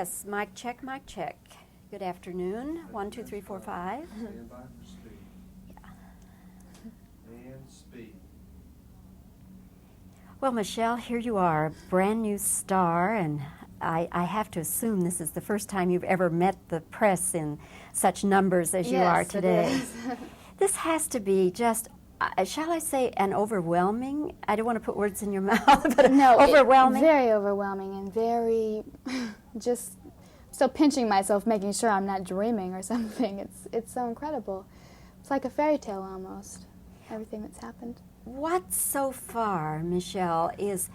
Yes, mic check, mic check. Good afternoon. 1, 2, 3, 4, 5. Stand by for speed. Yeah. And speed. Well, Michelle, here you are, a brand new star, and I have to assume this is the first time you've ever met the press in such numbers as you are today. It is. This has to be just, shall I say, an overwhelming, I don't want to put words in your mouth, but No, overwhelming? Very overwhelming and very just still pinching myself, making sure I'm not dreaming or something. It's so incredible. It's like a fairy tale almost, everything that's happened. What so far, Michelle, is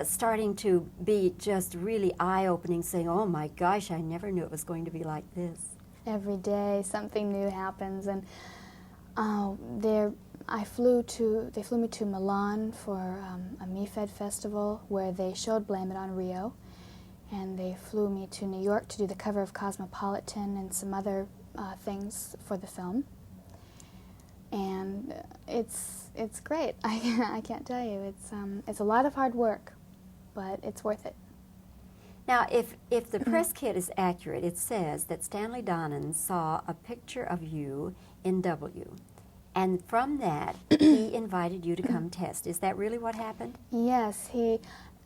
starting to be just really eye-opening, saying, oh my gosh, I never knew it was going to be like this? Every day something new happens, and they flew me to Milan for a MIFED festival where they showed Blame It on Rio, and they flew me to New York to do the cover of Cosmopolitan and some other things for the film. And it's great. I can't tell you. It's a lot of hard work, but it's worth it. Now, if the press kit is accurate, it says that Stanley Donen saw a picture of you in W, and from that, he invited you to come test. Is that really what happened? Yes,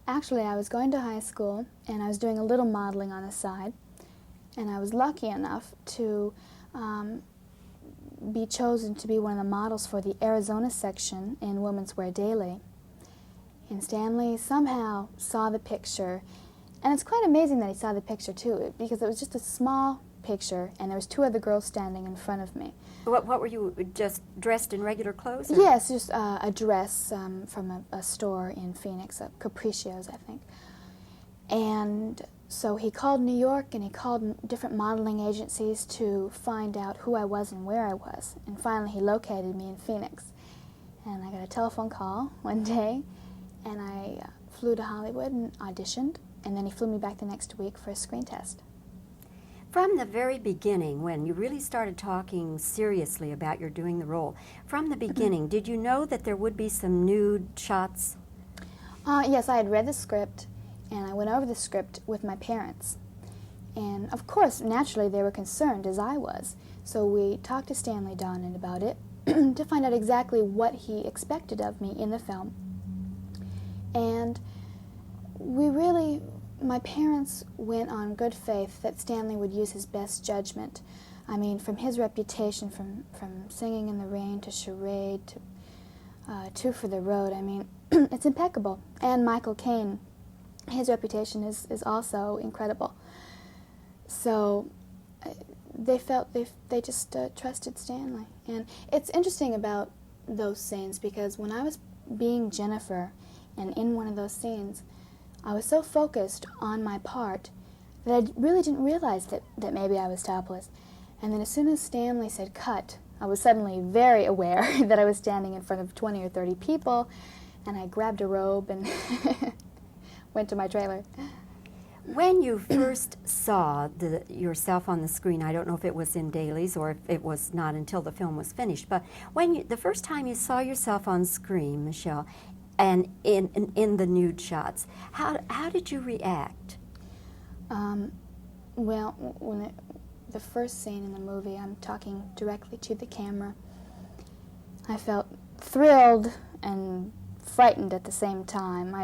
actually, I was going to high school, and I was doing a little modeling on the side, and I was lucky enough to be chosen to be one of the models for the Arizona section in Women's Wear Daily. And Stanley somehow saw the picture, and it's quite amazing that he saw the picture too, because it was just a small picture, and there was two other girls standing in front of me. What were you, just dressed in regular clothes? Or? Yes, just a dress from a store in Phoenix, Capriccio's, I think. And so he called New York, and he called different modeling agencies to find out who I was and where I was. And finally he located me in Phoenix. And I got a telephone call one day, and I flew to Hollywood and auditioned, and then he flew me back the next week for a screen test. From the very beginning, when you really started talking seriously about your doing the role, from the beginning, did you know that there would be some nude shots? Yes, I had read the script, and I went over the script with my parents. And of course, naturally, they were concerned, as I was. So we talked to Stanley Donen about it to find out exactly what he expected of me in the film. And my parents went on good faith that Stanley would use his best judgment. I mean, from his reputation, from Singing in the Rain to Charade to Two for the Road, I mean, it's impeccable. And Michael Caine, his reputation is also incredible. So they just trusted Stanley. And it's interesting about those scenes, because when I was being Jennifer and in one of those scenes, I was so focused on my part that I really didn't realize that maybe I was topless. And then as soon as Stanley said cut, I was suddenly very aware that I was standing in front of 20 or 30 people, and I grabbed a robe and went to my trailer. When you first saw yourself on the screen, I don't know if it was in dailies or if it was not until the film was finished, but the first time you saw yourself on screen, Michelle, and in the nude shots, how did you react? Well, when the first scene in the movie, I'm talking directly to the camera, I felt thrilled and frightened at the same time.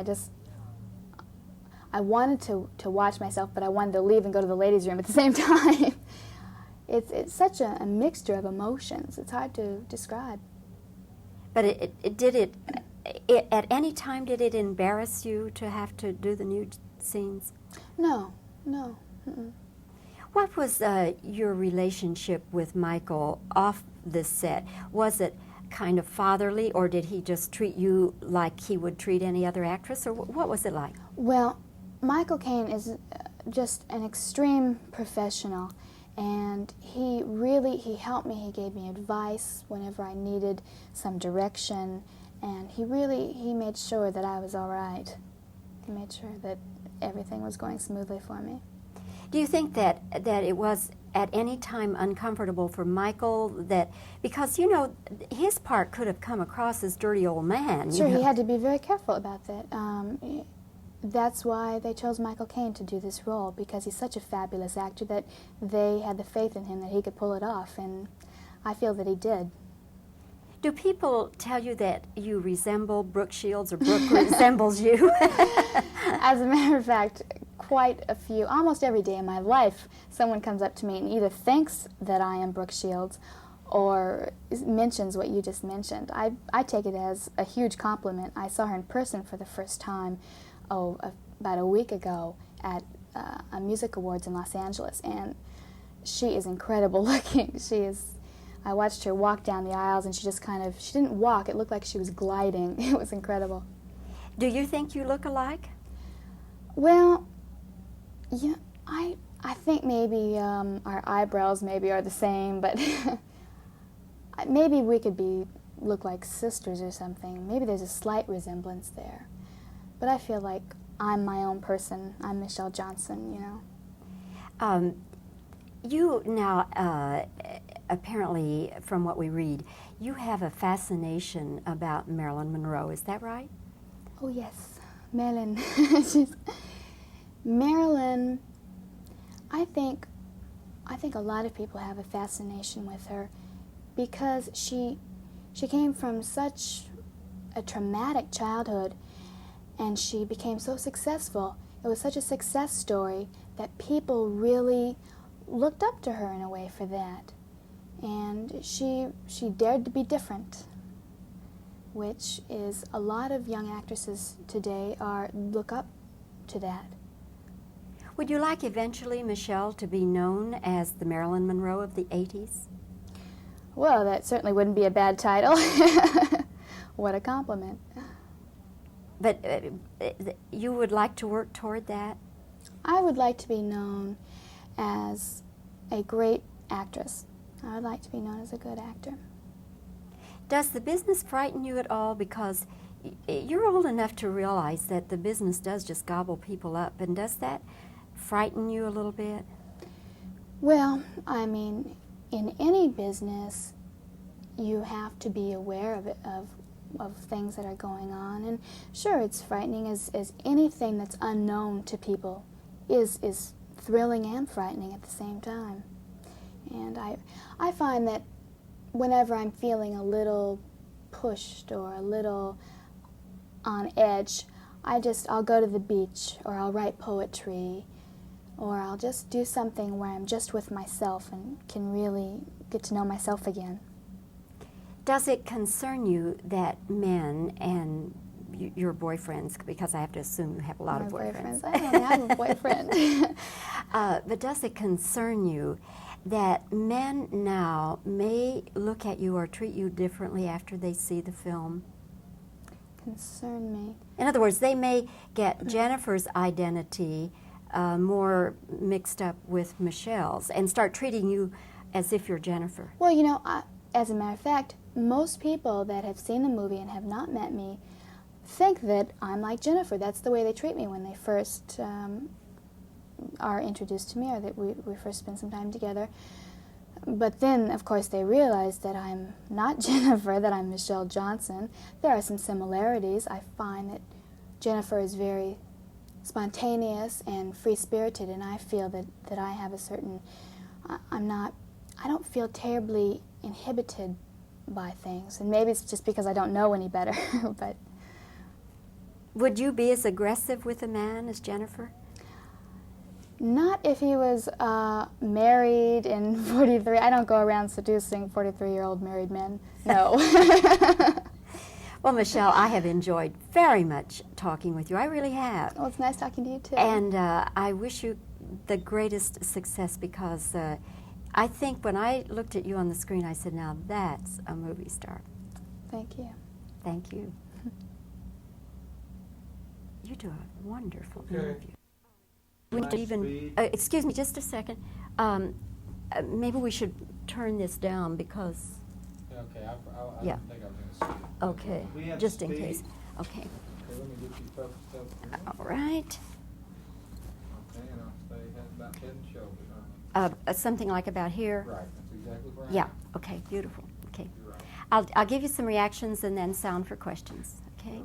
I wanted to watch myself, but I wanted to leave and go to the ladies' room at the same time. It's such a mixture of emotions. It's hard to describe. But at any time, did it embarrass you to have to do the nude scenes? No. Mm-mm. What was your relationship with Michael off the set? Was it kind of fatherly, or did he just treat you like he would treat any other actress, or what was it like? Well, Michael Caine is just an extreme professional, and he helped me. He gave me advice whenever I needed some direction, and he made sure that I was all right. He made sure that everything was going smoothly for me. Do you think that it was at any time uncomfortable for Michael, because his part could have come across as dirty old man? Sure, he had to be very careful about that. that's why they chose Michael Caine to do this role, because he's such a fabulous actor that they had the faith in him that he could pull it off, and I feel that he did. Do people tell you that you resemble Brooke Shields or Brooke resembles you? As a matter of fact, quite a few, almost every day in my life, someone comes up to me and either thinks that I am Brooke Shields or mentions what you just mentioned. I take it as a huge compliment. I saw her in person for the first time, about a week ago at a music awards in Los Angeles, and she is incredible looking. I watched her walk down the aisles, and she didn't walk, it looked like she was gliding. It was incredible. Do you think you look alike? Well, yeah, I think maybe our eyebrows maybe are the same, but maybe we could look like sisters or something. Maybe there's a slight resemblance there. But I feel like I'm my own person. I'm Michelle Johnson, you know. You now, apparently, from what we read, you have a fascination about Marilyn Monroe. Is that right? Oh, yes. Marilyn. Marilyn, I think a lot of people have a fascination with her because she came from such a traumatic childhood, and she became so successful. It was such a success story that people really looked up to her in a way for that. And she dared to be different, which is a lot of young actresses today look up to that. Would you like eventually, Michelle, to be known as the Marilyn Monroe of the 80s? Well, that certainly wouldn't be a bad title. What a compliment. But you would like to work toward that? I would like to be known as a great actress. I would like to be known as a good actor. Does the business frighten you at all? Because you're old enough to realize that the business does just gobble people up, and does that frighten you a little bit? Well, I mean, in any business, you have to be aware of things that are going on, and sure, it's frightening, as anything that's unknown to people is thrilling and frightening at the same time. And I find that whenever I'm feeling a little pushed or a little on edge, I'll go to the beach, or I'll write poetry, or I'll just do something where I'm just with myself and can really get to know myself again. Does it concern you that men and your boyfriends, because I have to assume you have a lot of boyfriends. I don't have a boyfriend. But does it concern you that men now may look at you or treat you differently after they see the film? Concern me. In other words, they may get Jennifer's identity more mixed up with Michelle's and start treating you as if you're Jennifer. Well, you know, as a matter of fact, most people that have seen the movie and have not met me think that I'm like Jennifer. That's the way they treat me when they first are introduced to me, or that we first spend some time together. But then, of course, they realize that I'm not Jennifer, that I'm Michelle Johnson. There are some similarities. I find that Jennifer is very spontaneous and free-spirited, and I feel that I have a certain, I don't feel terribly inhibited by things, and maybe it's just because I don't know any better. But would you be as aggressive with a man as Jennifer? Not if he was married and 43. I don't go around seducing 43-year-old married men. No. Well, Michelle, I have enjoyed very much talking with you. I really have. Well, it's nice talking to you, too. And I wish you the greatest success, because I think when I looked at you on the screen, I said, now that's a movie star. Thank you. Thank you. You do a wonderful interview. We need to even, excuse me just a second. Maybe we should turn this down because... Okay, I yeah. think I was going to see it. Okay, We have just in speed. case. Okay. Okay, let me get you focused up here. All right. Okay, and I'll stay about 10 shoulders. Something like about here? Right, that's exactly right. Yeah, okay, beautiful. Okay. You're right. I'll give you some reactions and then sound for questions, okay?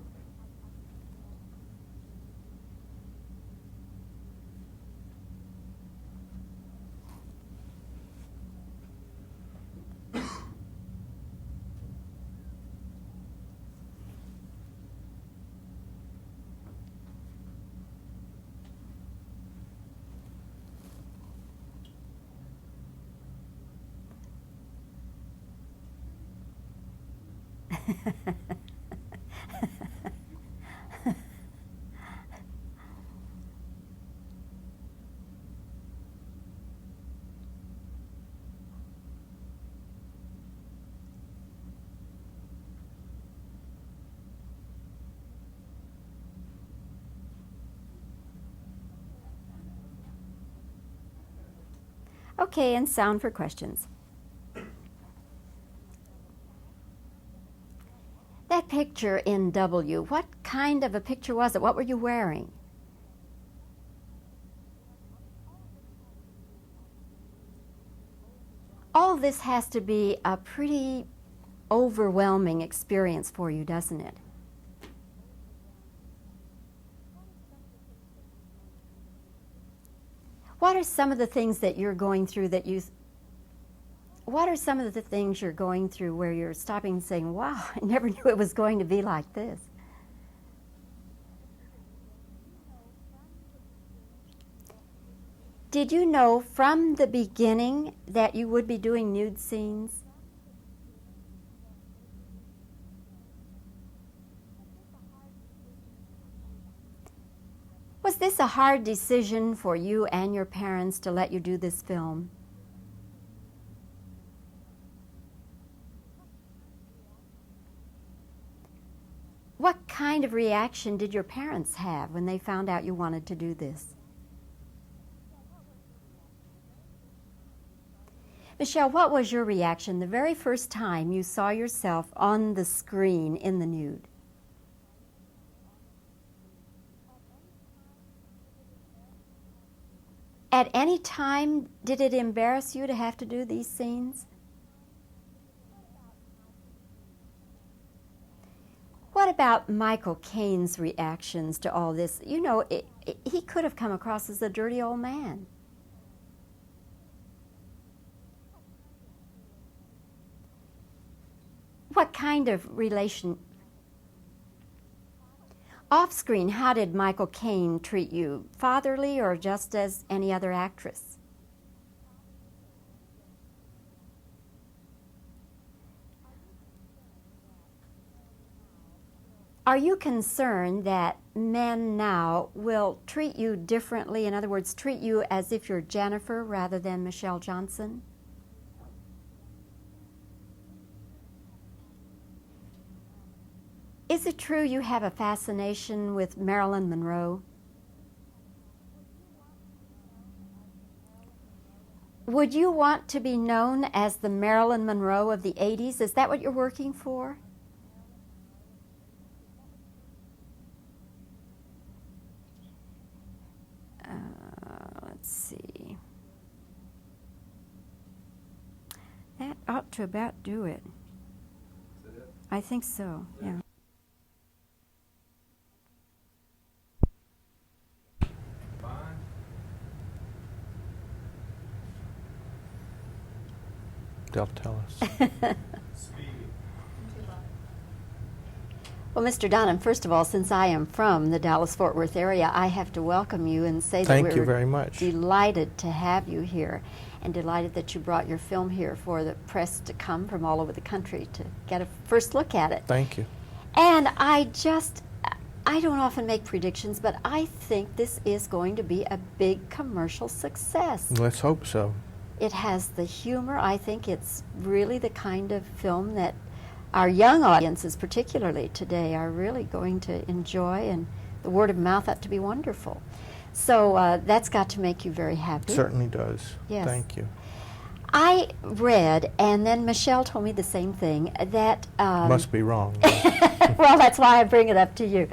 Okay, and sound for questions. That picture in W, what kind of a picture was it? What were you wearing? All this has to be a pretty overwhelming experience for you, doesn't it? What are some of the things that you're going through what are some of the things you're going through where you're stopping and saying, wow, I never knew it was going to be like this? Did you know from the beginning that you would be doing nude scenes? Was this a hard decision for you and your parents to let you do this film? What kind of reaction did your parents have when they found out you wanted to do this? Michelle, what was your reaction the very first time you saw yourself on the screen in the nude? At any time, did it embarrass you to have to do these scenes? What about Michael Caine's reactions to all this? You know, he could have come across as a dirty old man. What kind of relation? Off-screen, how did Michael Caine treat you? Fatherly or just as any other actress? Are you concerned that men now will treat you differently? In other words, treat you as if you're Jennifer rather than Michelle Johnson? Is it true you have a fascination with Marilyn Monroe? Would you want to be known as the Marilyn Monroe of the 80s? Is that what you're working for? Let's see. That ought to about do it. Is that it? I think so, yeah. Fine. They'll tell us. Speed. Well, Mr. Donham, first of all, since I am from the Dallas-Fort Worth area, I have to welcome you and say that Thank you we're very much. delighted to have you here and delighted that you brought your film here for the press to come from all over the country to get a first look at it. Thank you. And I don't often make predictions, but I think this is going to be a big commercial success. Let's hope so. It has the humor. I think it's really the kind of film that our young audiences, particularly today, are really going to enjoy, and the word of mouth ought to be wonderful. So that's got to make you very happy. Certainly does. Yes. Thank you. I read, and then Michelle told me the same thing, that... Must be wrong. well, that's why I bring it up to you.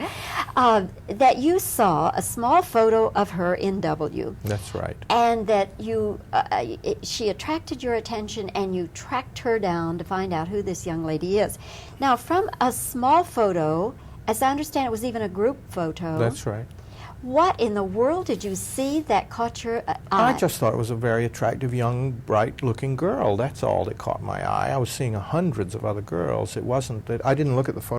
That you saw a small photo of her in W. That's right. And that you, she attracted your attention and you tracked her down to find out who this young lady is. Now, from a small photo, as I understand it was even a group photo. That's right. What in the world did you see that caught your eye? I just thought it was a very attractive, young, bright-looking girl. That's all that caught my eye. I was seeing hundreds of other girls. It wasn't that I didn't look at the photo